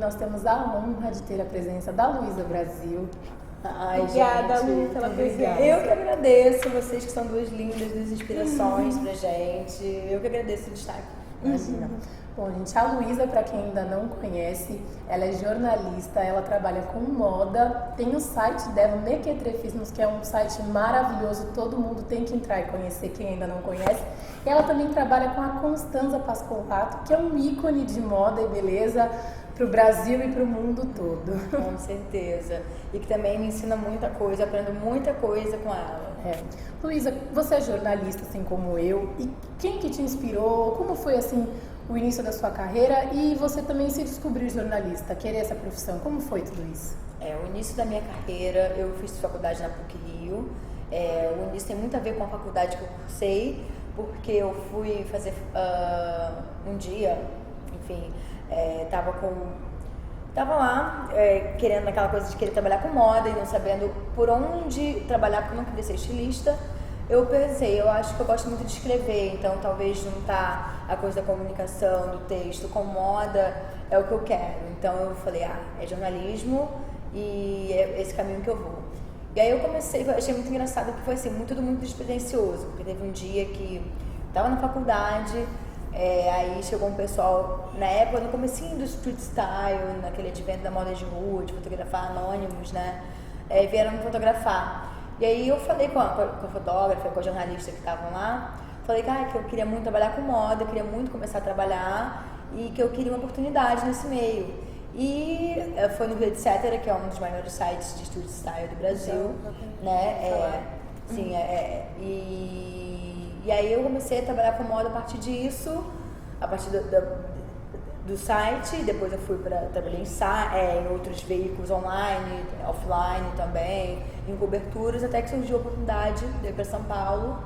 nós temos a honra de ter a presença da Luísa Brasil. Ai, Obrigada, gente, Lu, pela presença. eu que agradeço vocês que são duas lindas, duas inspirações pra gente. Eu que agradeço o destaque. Imagina. Bom, gente, a Luísa, para quem ainda não conhece, ela é jornalista, ela trabalha com moda, tem o site dela, Mequetrefismos, que é um site maravilhoso, todo mundo tem que entrar e conhecer, quem ainda não conhece. E ela também trabalha com a Constanza Pascolato, que é um ícone de moda e beleza para o Brasil e para o mundo todo. Com certeza. E que também me ensina muita coisa, aprendo muita coisa com ela. Luísa, você é jornalista, assim como eu, e quem que te inspirou? Como foi, assim, o início da sua carreira e você também se descobriu jornalista, querer essa profissão? Como foi tudo isso? O início da minha carreira, eu fiz faculdade na PUC-Rio. O início tem muito a ver com a faculdade que eu cursei, porque eu fui fazer um dia, enfim, tava lá querendo aquela coisa de querer trabalhar com moda e não sabendo por onde trabalhar, porque eu não queria ser estilista. Eu pensei, eu acho que eu gosto muito de escrever, então talvez juntar a coisa da comunicação, do texto com moda é o que eu quero. Então eu falei, é jornalismo e é esse caminho que eu vou. E aí eu comecei, eu achei muito engraçado porque foi assim, tudo muito despretensioso, porque teve um dia que estava na faculdade, aí chegou um pessoal, na época, no comecinho do street style, naquele advento da moda de rua, de fotografar anônimos, né, vieram me fotografar. E aí eu falei com a fotógrafa, com a jornalista que estavam lá, falei que eu queria muito trabalhar com moda, queria muito começar a trabalhar e que eu queria uma oportunidade nesse meio. E foi no Rio, etc., que é um dos maiores sites de street style do Brasil, né? E aí eu comecei a trabalhar com moda a partir disso, a partir do site. Depois eu trabalhei em outros veículos online, offline também, em coberturas, até que surgiu a oportunidade de ir para São Paulo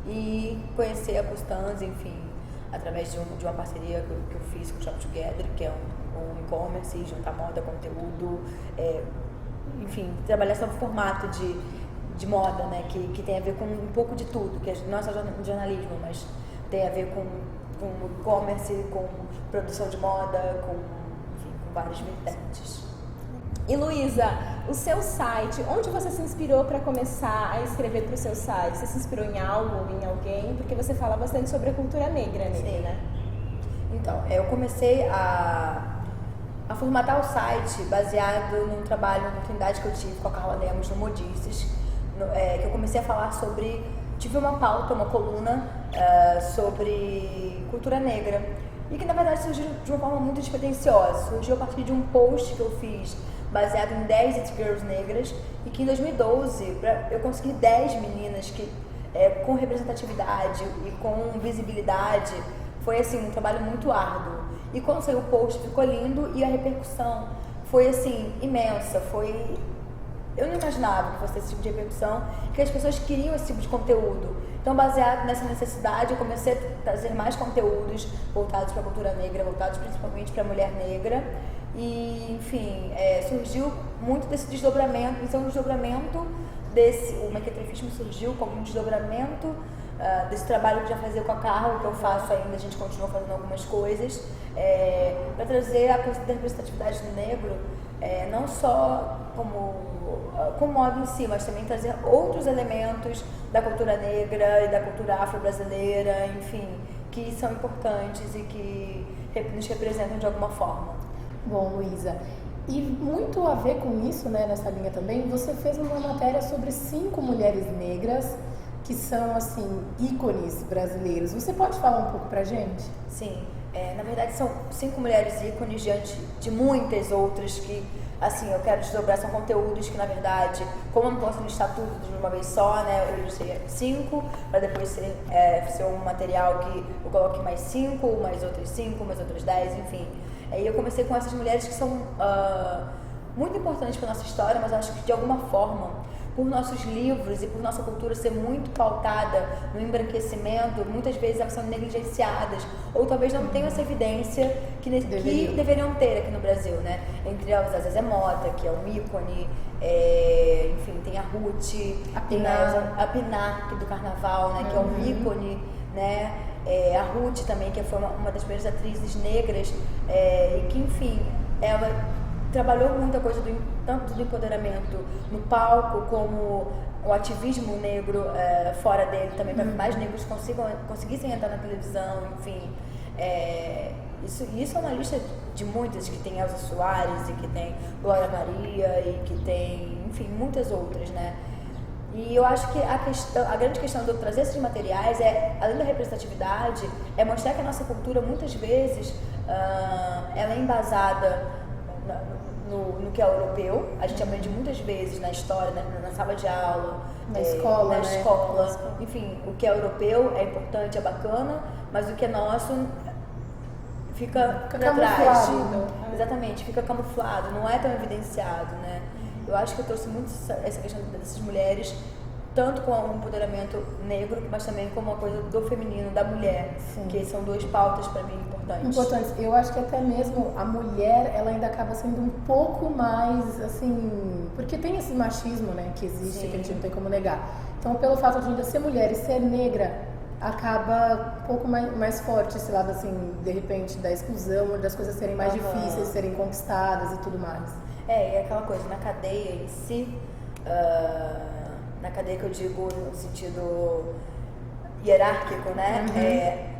e conhecer a Constanza, enfim, através de uma parceria que eu fiz com o Shop Together, que é um e-commerce, juntar moda, conteúdo, enfim, trabalhar sobre o formato de moda, né, que tem a ver com um pouco de tudo, que não é só jornalismo, mas tem a ver com e-commerce, com produção de moda, com várias vertentes. E Luísa, o seu site, onde você se inspirou para começar a escrever para o seu site? Você se inspirou em algo, em alguém? Porque você fala bastante sobre a cultura negra nele, né? Então, eu comecei a formatar o site baseado num trabalho, numa oportunidade que eu tive com a Carla Lemos no Modices, que eu comecei a falar sobre, tive uma pauta, uma coluna sobre cultura negra e que na verdade surgiu de uma forma muito despretensiosa, surgiu a partir de um post que eu fiz baseado em 10 It Girls negras e que em 2012 eu consegui 10 meninas que com representatividade e com visibilidade. Foi assim um trabalho muito árduo e quando saiu o post ficou lindo e a repercussão foi assim imensa, eu não imaginava que fosse esse tipo de repercussão, que as pessoas queriam esse tipo de conteúdo. Então, baseado nessa necessidade, eu comecei a trazer mais conteúdos voltados para a cultura negra, voltados principalmente para a mulher negra. E, enfim, surgiu muito desse desdobramento. Então, o Mequetrefismo surgiu como um desdobramento desse trabalho que já fazia com a Carla, que eu faço ainda, a gente continua fazendo algumas coisas, para trazer a coisa da representatividade do negro, não só como moda em si, mas também trazer outros elementos da cultura negra e da cultura afro-brasileira, enfim, que são importantes e que nos representam de alguma forma. Bom, Luísa, e muito a ver com isso, né, nessa linha também, você fez uma matéria sobre 5 mulheres negras que são, assim, ícones brasileiros. Você pode falar um pouco pra gente? Sim, na verdade são 5 mulheres ícones diante de muitas outras que, assim, eu quero desdobrar, são conteúdos que, na verdade, como eu não posso listar tudo de uma vez só, né, eu listei 5, para depois ser um material que eu coloque mais 5, mais outras 5, mais outras 10, enfim. E eu comecei com essas mulheres que são muito importantes para nossa história, mas acho que de alguma forma, por nossos livros e por nossa cultura ser muito pautada no embranquecimento, muitas vezes elas são negligenciadas, ou talvez não tenham essa evidência que deveriam ter aqui no Brasil, né? Entre elas a Zezé Mota, que é um ícone, enfim, tem a Ruth, tem a Pinar, que é do Carnaval, né? Que é um ícone, né? A Ruth também, que foi uma das primeiras atrizes negras, e que, enfim, ela trabalhou muita coisa tanto do empoderamento no palco, como o ativismo negro fora dele também, para que mais negros conseguissem entrar na televisão, enfim. Isso é uma lista de muitas, que tem Elza Soares, e que tem Glória Maria, e que tem, enfim, muitas outras, né? E eu acho que a grande questão de eu trazer esses materiais além da representatividade, é mostrar que a nossa cultura, muitas vezes, ela é embasada no que é europeu. A gente aprende muitas vezes na história, na sala de aula, na escola, enfim, o que é europeu é importante, é bacana, mas o que é nosso fica para trás. Exatamente, fica camuflado, não é tão evidenciado, né? Eu acho que eu trouxe muito essa questão dessas mulheres, tanto com o empoderamento negro, mas também com uma coisa do feminino, da mulher. Sim. Que são duas pautas para mim importantes. Eu acho que até mesmo a mulher, ela ainda acaba sendo um pouco mais, assim, porque tem esse machismo, né, que existe, sim, que a gente não tem como negar. Então, pelo fato de ainda ser mulher e ser negra, acaba um pouco mais forte esse lado, assim, de repente, da exclusão, das coisas serem mais difíceis, serem conquistadas e tudo mais. E aquela coisa, na cadeia em si, na cadeia que eu digo no sentido hierárquico, né?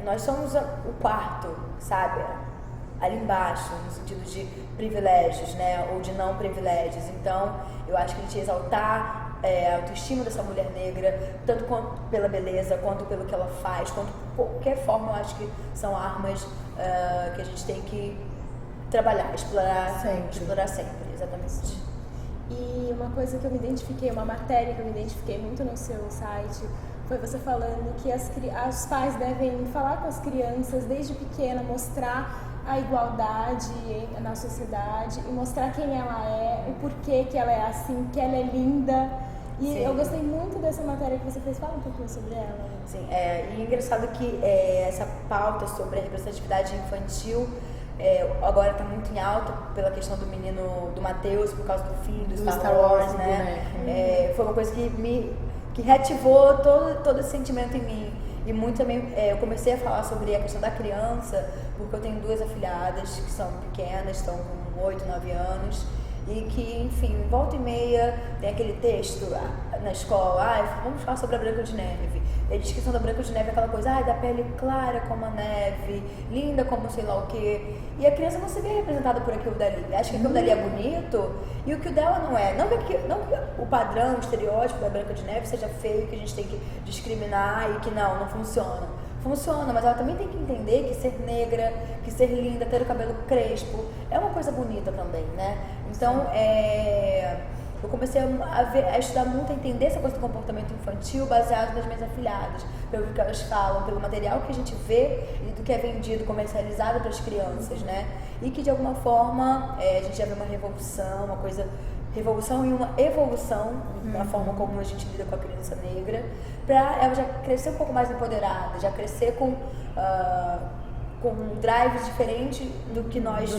Nós somos o quarto, sabe? Ali embaixo, no sentido de privilégios, né? Ou de não privilégios. Então, eu acho que a gente exaltar a autoestima dessa mulher negra, tanto pela beleza, quanto pelo que ela faz, quanto qualquer forma, eu acho que são armas que a gente tem que trabalhar, explorar sempre, exatamente. E uma coisa que eu me identifiquei, uma matéria que eu me identifiquei muito no seu site, foi você falando que os pais devem falar com as crianças desde pequena, mostrar a igualdade na sociedade e mostrar quem ela é, o porquê que ela é assim, que ela é linda. E sim, eu gostei muito dessa matéria que você fez. Fala um pouquinho sobre ela. Sim, e é engraçado que essa pauta sobre a representatividade infantil agora está muito em alta pela questão do menino, do Matheus, por causa do filho, do Star Wars, né? Foi uma coisa que reativou todo esse sentimento em mim. E muito também, eu comecei a falar sobre a questão da criança, porque eu tenho duas afilhadas que são pequenas, estão com 8, 9 anos, e que, enfim, volta e meia tem aquele texto na escola, vamos falar sobre a Branca de Neve. E a descrição da Branca de Neve é aquela coisa, da pele clara como a neve, linda como sei lá o quê. E a criança não se vê representada por aquilo dali. Acha que aquilo dali é bonito e o que o dela não é. Não que o padrão, o estereótipo da Branca de Neve seja feio, que a gente tem que discriminar e que não funciona. Funciona, mas ela também tem que entender que ser negra, que ser linda, ter o cabelo crespo, é uma coisa bonita também, né? Então, eu comecei a estudar muito, a entender essa coisa do comportamento infantil baseado nas minhas afilhadas, pelo que elas falam, pelo material que a gente vê e do que é vendido, comercializado para as crianças, né? E que de alguma forma a gente já vê uma revolução e uma evolução na forma como a gente lida com a criança negra, para ela já crescer um pouco mais empoderada, já crescer com um drive diferente do que nós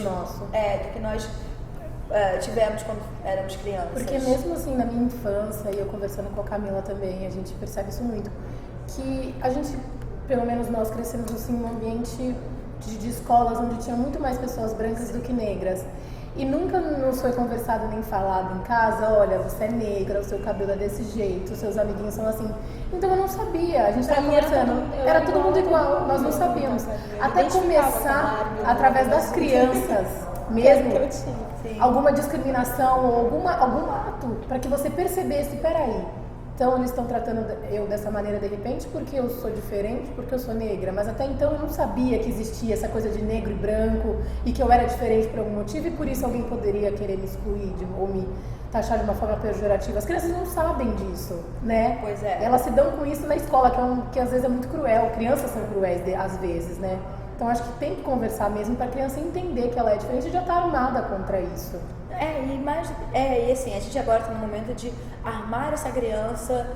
tivemos quando éramos crianças. Porque mesmo assim, na minha infância, e eu conversando com a Camila também, a gente percebe isso muito, que a gente, pelo menos nós, crescemos assim, num ambiente de escolas onde tinha muito mais pessoas brancas do que negras. E nunca nos foi conversado nem falado em casa, olha, você é negra, o seu cabelo é desse jeito, os seus amiguinhos são assim. Então eu não sabia, a gente estava conversando, era todo mundo igual, nós não sabíamos. Até começar, através das crianças mesmo, alguma discriminação ou algum ato, para que você percebesse, peraí, então eles estão tratando eu dessa maneira de repente porque eu sou diferente, porque eu sou negra, mas até então eu não sabia que existia essa coisa de negro e branco e que eu era diferente por algum motivo e por isso alguém poderia querer me excluir ou me taxar de uma forma pejorativa. As crianças não sabem disso, né? Pois é. Elas se dão com isso na escola, que às vezes é muito cruel, crianças são cruéis às vezes, né? Então acho que tem que conversar mesmo para a criança entender que ela é diferente e já está armada contra isso. E assim, a gente agora está no momento de armar essa criança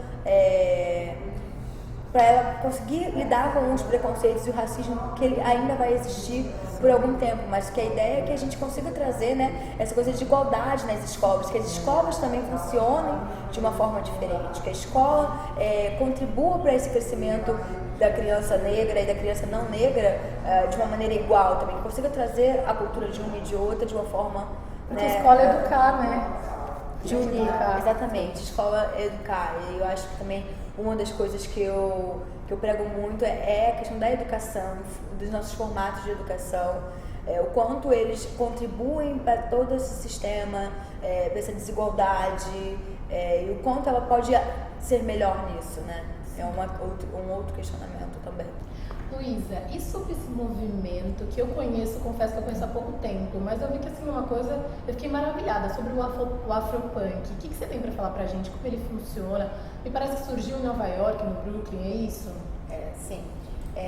para ela conseguir lidar com os preconceitos e o racismo que ele ainda vai existir por algum tempo, mas que a ideia é que a gente consiga trazer, né, essa coisa de igualdade nas escolas, que as escolas também funcionem de uma forma diferente, que a escola contribua para esse crescimento da criança negra e da criança não negra de uma maneira igual também, que consiga trazer a cultura de uma e de outra de uma forma... Porque a escola é educar, né? De unir, exatamente, escola é educar. E eu acho que também uma das coisas que eu prego muito é a questão da educação, dos nossos formatos de educação, o quanto eles contribuem para todo esse sistema, dessa desigualdade, e o quanto ela pode ser melhor nisso, né? É um outro questionamento também. Luísa, e sobre esse movimento que eu conheço, confesso que eu conheço há pouco tempo, mas eu vi que assim, uma coisa, eu fiquei maravilhada sobre o Afropunk. O que você tem para falar pra gente, como ele funciona? Me parece que surgiu em Nova York, no Brooklyn, é isso? Sim.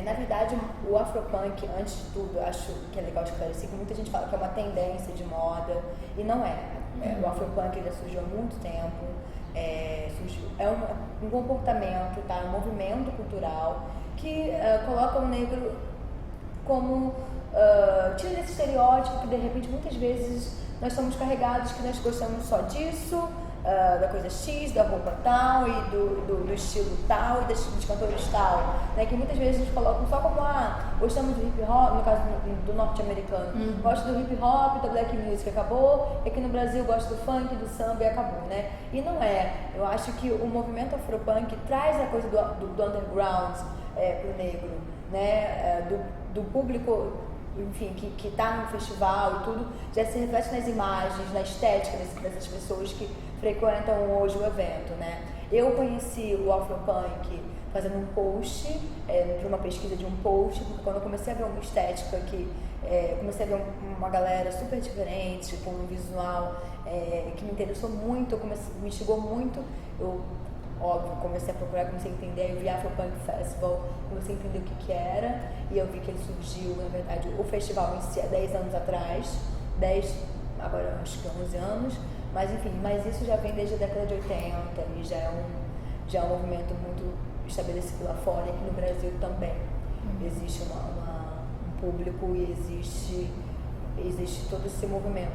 Na verdade, o Afropunk, antes de tudo, eu acho que é legal esclarecer que muita gente fala que é uma tendência de moda, e não é. O Afropunk já surgiu há muito tempo, é um comportamento, tá? Um movimento cultural que coloca o negro como tira esse estereótipo que de repente muitas vezes nós somos carregados que nós gostamos só disso, da coisa X, da roupa tal e do estilo tal e dos cantores tal, né? Que muitas vezes nos colocam só como gostamos do hip hop, no caso do norte-americano, gosto do hip hop, da black music, acabou, e aqui no Brasil gosto do funk, do samba e acabou, né? E não é. Eu acho que o movimento afropunk traz a coisa do underground pro negro, né? Do público, enfim, que está no festival e tudo, já se reflete nas imagens, na estética dessas pessoas que frequentam hoje o evento, né? Eu conheci o Afropunk fazendo um post, de uma pesquisa de um post, porque quando eu comecei a ver uma estética comecei a ver uma galera super diferente, com um visual que me interessou muito, me instigou muito, óbvio, comecei a procurar, comecei a entender, eu vi a Afropunk Festival, comecei a entender o que era, e eu vi que ele surgiu, na verdade, o festival em si há 10 anos atrás, agora acho que 11 anos, mas enfim, isso já vem desde a década de 80 e já é um movimento muito estabelecido lá fora, e aqui no Brasil também. Existe um público e existe todo esse movimento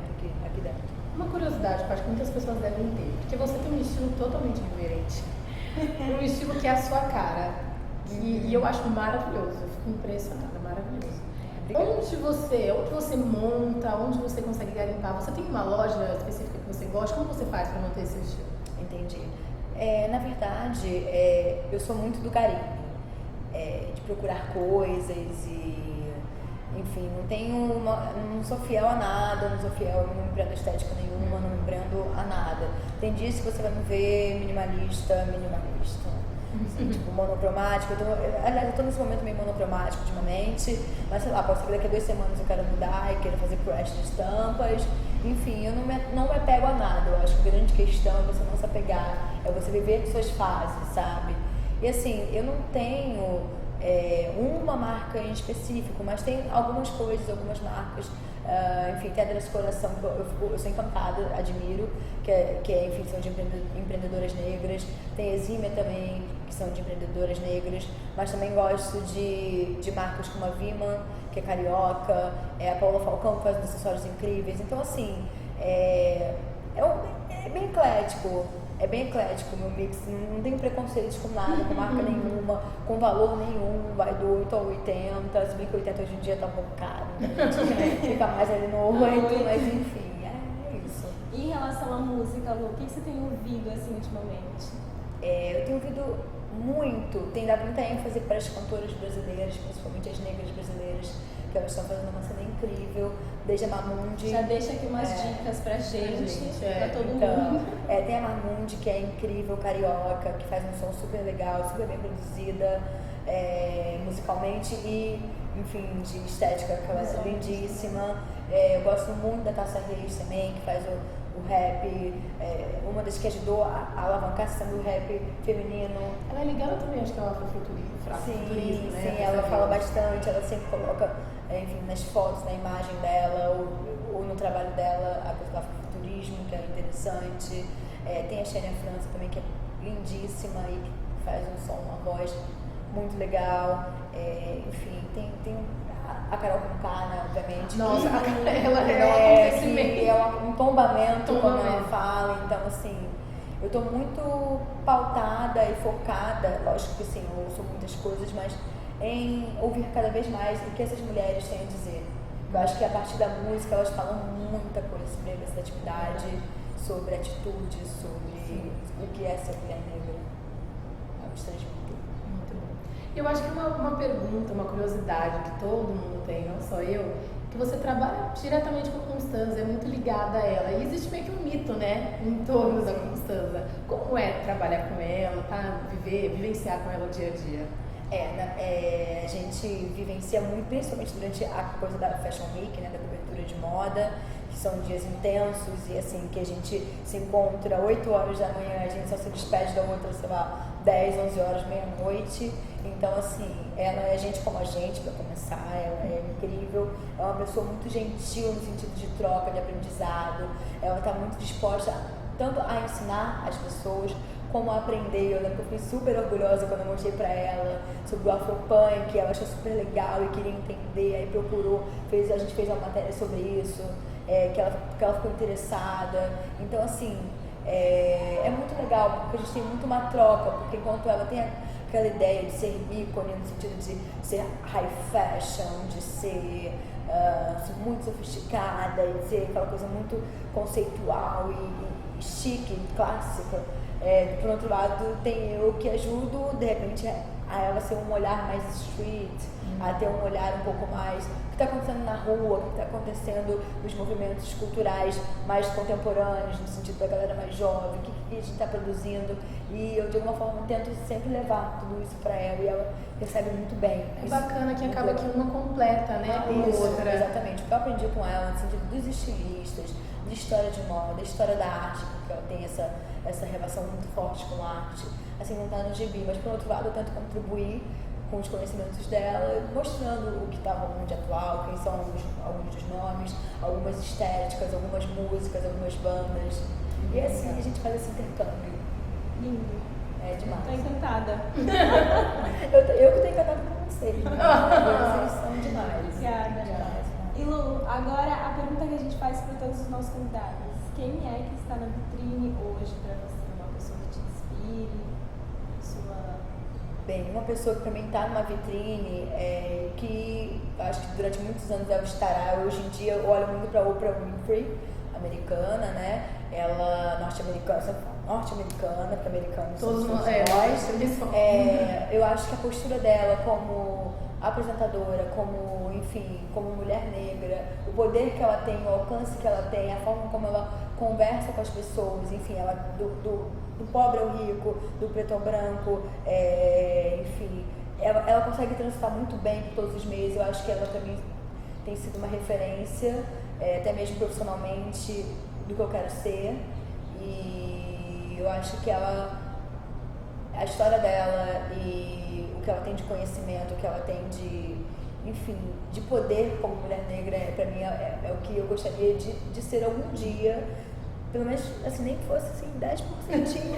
aqui dentro. Uma curiosidade que eu acho que muitas pessoas devem ter, porque você tem um estilo totalmente diferente. Um estilo que é a sua cara. E eu acho maravilhoso, eu fico impressionada, maravilhoso. Onde você monta, onde você consegue garimpar? Você tem uma loja específica que você gosta? Como você faz para manter esse estilo? Entendi. Na verdade, eu sou muito do garimpo, de procurar coisas e, enfim, não sou fiel a nada, não me empreendo estética nenhuma, não me empreendo a nada. Tem dias que você vai me ver minimalista. Assim, tipo, monocromático. Eu tô nesse momento meio monocromático ultimamente, mas sei lá, pode ser que daqui a 2 semanas eu quero mudar e quero fazer crash de estampas. Enfim, eu não me apego a nada. Eu acho que a grande questão é você não se apegar, é você viver suas fases, sabe? E assim, eu não tenho uma marca em específico, mas tem algumas coisas, algumas marcas. Enfim, tem a Dress Coração, que eu sou encantada, admiro, enfim, são de empreendedoras negras. Tem Exímia também, que são de empreendedoras negras, mas também gosto de marcas como a Viman, que é carioca, a Paula Falcão, que faz acessórios incríveis. Então, assim, é bem eclético. É bem eclético o meu mix, não tenho preconceitos com nada, com marca nenhuma, com valor nenhum, vai do 8 ao 80, se bem que 80 hoje em dia tá um pouco caro, né? Fica mais ali no 8, mas enfim, é isso. E em relação à música, Lu, o que você tem ouvido assim ultimamente? Eu tenho ouvido muito, tem dado muita ênfase para as cantoras brasileiras, principalmente as negras brasileiras, que elas estão fazendo uma cena incrível, desde a Mamundi. Já deixa aqui umas dicas pra gente, pra todo mundo. Tem a Mamundi, que é incrível, carioca, que faz um som super legal, super bem produzida, musicalmente e, enfim, de estética, que ela é lindíssima. Eu gosto muito da Tássia Reis também, que faz o rap, uma das que ajudou a alavancar sendo o rap feminino. Ela é ligada também, acho que é o afrofuturismo, né? Sim, ela fala bastante, ela sempre coloca, enfim, nas fotos, na imagem dela, ou no trabalho dela, a coisa do afrofuturismo, que é interessante. Tem a Xenia França também, que é lindíssima e que faz um som, uma voz muito legal. Enfim, tem a Carol Conká, né, obviamente. Nossa, ela é um acontecimento. Que é um tombamento, como ela fala. Então, assim, eu tô muito pautada e focada, lógico que sim, eu ouço muitas coisas, mas em ouvir cada vez mais o que essas mulheres têm a dizer. Eu acho que a partir da música elas falam muita coisa sobre representatividade, sobre atitude, sobre o que é ser mulher negra. Elas transmitem. Muito bom. Eu acho que uma pergunta, uma curiosidade que todo mundo tem, não só eu, que você trabalha diretamente com a Constanza, é muito ligada a ela. E existe meio que um mito, né, em torno da Constanza. Como é trabalhar com ela, tá? Vivenciar com ela o dia a dia? A gente vivencia muito, principalmente durante a coisa da Fashion Week, né, da cobertura de moda, que são dias intensos e assim, que a gente se encontra 8 horas da manhã, a gente só se despede da outra, sei lá, 10, 11 horas, meia-noite. Então, assim, ela é gente como a gente, para começar, ela é incrível, é uma pessoa muito gentil no sentido de troca, de aprendizado, ela está muito disposta tanto a ensinar as pessoas, como aprender. Eu lembro que eu fiquei super orgulhosa quando eu mostrei pra ela sobre o Afropunk, que ela achou super legal e queria entender, aí procurou, a gente fez uma matéria sobre isso, que ela ficou interessada. Então, assim, é muito legal, porque a gente tem muito uma troca, porque enquanto ela tem aquela ideia de ser ícone, no sentido de ser high fashion, de ser muito sofisticada, e de ser aquela coisa muito conceitual e chique, clássica, por outro lado, tem eu que ajudo, de repente, a ela ser um olhar mais street, a ter um olhar um pouco mais o que está acontecendo na rua, o que está acontecendo nos movimentos culturais mais contemporâneos, no sentido da galera mais jovem, o que a gente está produzindo. E eu, de alguma forma, tento sempre levar tudo isso para ela e ela recebe muito bem. É bacana que acaba que uma completa, né, com a outra. Exatamente. O que eu aprendi com ela, no sentido dos estilistas, de história de moda, história da arte, porque ela tem essa relação muito forte com a arte, assim, não está no gibi, mas por outro lado eu tento contribuir com os conhecimentos dela, mostrando o que está no mundo atual, quem são alguns dos nomes, algumas estéticas, algumas músicas, algumas bandas, e assim a gente faz esse intercâmbio. Lindo. É demais. Tô encantada. eu que tô encantada com vocês, né? Vocês são demais. Obrigada. Demais. E Lu, agora a pergunta que a gente faz para todos os nossos convidados. Quem é que está na vitrine hoje para você? Uma pessoa que te inspire? Bem, uma pessoa que também está numa vitrine, que acho que durante muitos anos ela estará, hoje em dia eu olho muito para Oprah Winfrey, americana, né? Ela norte-americana, porque americanos todos somos nós. Eu acho que a postura dela como apresentadora, como, enfim, como mulher negra, o poder que ela tem, o alcance que ela tem, a forma como ela conversa com as pessoas, enfim, ela do pobre ao rico, do preto ao branco, enfim, ela consegue transitar muito bem por todos os meios. Eu acho que ela também tem sido uma referência, até mesmo profissionalmente, do que eu quero ser, e eu acho que a história dela e o que ela tem de conhecimento, o que ela tem de, enfim, de poder como mulher negra, pra mim é o que eu gostaria de ser algum dia, pelo menos, assim, nem que fosse assim, 10%.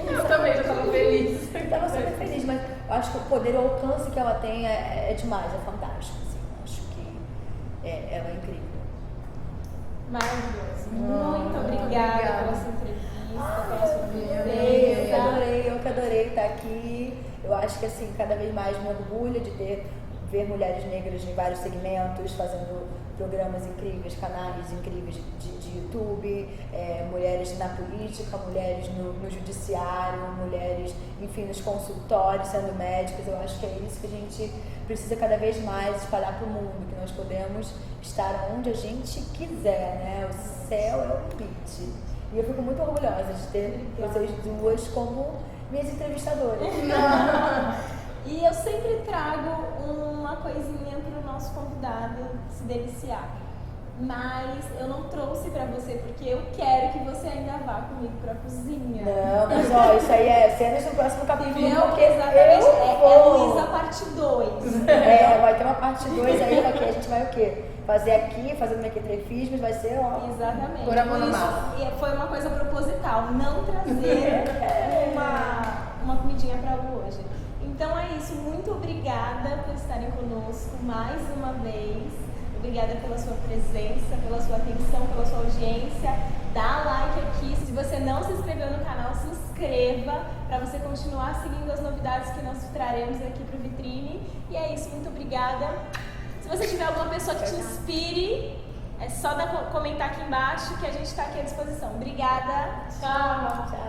Eu também já estava feliz. Estava super feliz, mas eu acho que o poder, o alcance que ela tem é demais, é fantástico, assim, acho que ela é incrível. Maravilhoso. Muito obrigada pela sua entrevista, pela sua presença. Eu que adorei estar aqui. Eu acho que, assim, cada vez mais me orgulho de ver mulheres negras em vários segmentos, fazendo programas incríveis, canais incríveis de YouTube, mulheres na política, mulheres no judiciário, mulheres, enfim, nos consultórios, sendo médicas. Eu acho que é isso que a gente precisa cada vez mais espalhar para o mundo, que nós podemos estar onde a gente quiser, né? O céu é o limite. E eu fico muito orgulhosa de ter vocês duas como minhas entrevistadoras. E eu sempre trago uma coisinha para o nosso convidado se deliciar. Mas eu não trouxe pra você porque eu quero que você ainda vá comigo pra cozinha. Não, mas ó, isso aí é cenas do próximo capítulo. Porque exatamente, é Luísa parte 2. Vai ter uma parte 2 aí, porque a gente vai o quê? Fazer aqui, fazer no mequetrefismo, vai ser, ó. Exatamente. Por amor isso, foi uma coisa proposital, não trazer uma comidinha pra Lu hoje. Então é isso, muito obrigada por estarem conosco mais uma vez. Obrigada pela sua presença, pela sua atenção, pela sua audiência. Dá like aqui. Se você não se inscreveu no canal, se inscreva para você continuar seguindo as novidades que nós traremos aqui para o Vitrine. E é isso, muito obrigada. Se você tiver alguma pessoa que te inspire, é só comentar aqui embaixo que a gente está aqui à disposição. Obrigada. Tchau.